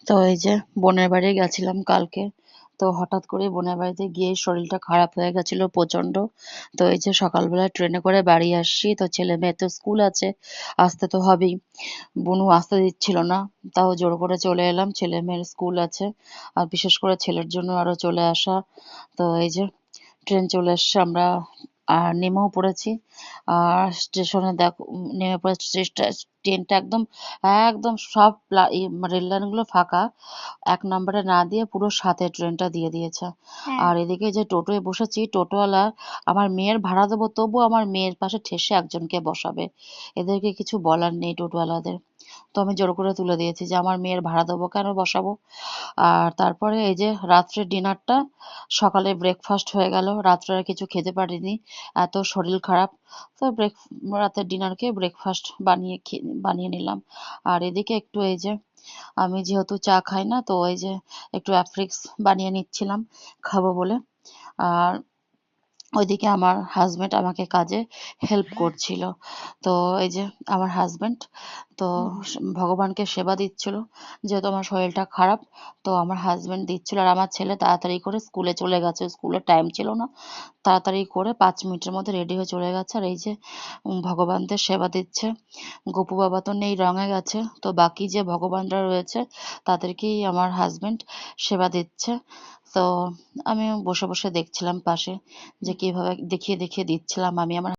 তো এই যে বোনের বাড়ি গেছিলাম কালকে। তো হঠাৎ করে বোনের বাড়িতে গিয়ে শরীরটা খারাপ হয়ে গেছিল প্রচন্ড। তো এই যে সকালবেলা ট্রেনে করে বাড়ি আসছি, তো ছেলে মেয়ে তো স্কুল আছে, আসতে তো হবেই। বুনু আসতে দিচ্ছিল না, তাও জোর করে চলে এলাম, ছেলে মেয়ের স্কুল আছে। আর বিশেষ করে ছেলের জন্য আরো চলে আসা। তো এই যে ট্রেন চলে এসছে, আমরা আর নেমেও পড়েছি। আর স্টেশনে দেখো, নেমে পড়েছি। ট্রেনটা একদম একদম সব রেল লাইনগুলো ফাঁকা। এক নম্বরে না দিয়ে পুরো সাথে ট্রেনটা দিয়ে দিয়েছে। হ্যাঁ। আর এদিকে যে টোটোয় বসেছি, টোটোওয়ালা আমার মেয়ের ভাড়া দেবো, তবু আমার মেয়ের পাশে ঠেসে একজনকে বসাবে। এদেরকে কিছু বলার নেই টোটোওয়ালাদের। তো আমি জোর করে তুলে দিয়েছি যে আমার মেয়ের ভাড়া দেবো কেন, বসাবো। আর তারপরে এই যে রাত্রের ডিনারটা, সকালে ব্রেকফাস্ট হয়ে গেল, রাত্রে আর কিছু খেতে পারিনি, এত শরীর খারাপ। তো রাতের ডিনারকে ব্রেকফাস্ট বানিয়ে নিলাম। আর এদিকে একটু এই যে আমি যেহেতু চা খাই না, তো এই যে একটু অ্যাফ্রিক্স বানিয়ে নিচ্ছিলাম খাবো বলে। আর ওইদিকে আমার হাজবেন্ড আমাকে কাজে হেল্প করছিল। তো এই যে আমার হাজবেন্ড তো ভগবানকে সেবা দিচ্ছিল, যেহেতু আমার শরীরটা খারাপ। তো আমার হাজবেন্ড দিচ্ছিল, আর আমার ছেলে তাড়াতাড়ি করে স্কুলে চলে গেছে, স্কুলের টাইম ছিল না, তাড়াতাড়ি করে 5 মিনিটের মধ্যে রেডি হয়ে চলে গেছে। আর এই যে ভগবানদের সেবা দিচ্ছে। গপু বাবা তো নেই, রঙে গেছে, তো বাকি যে ভগবানরা রয়েছে তাদেরকেই আমার হাজবেন্ড সেবা দিচ্ছে। তো আমি বসে বসে দেখছিলাম পাশে, যে কিভাবে দেখিয়ে দেখিয়ে দিচ্ছিলাম আমি আমার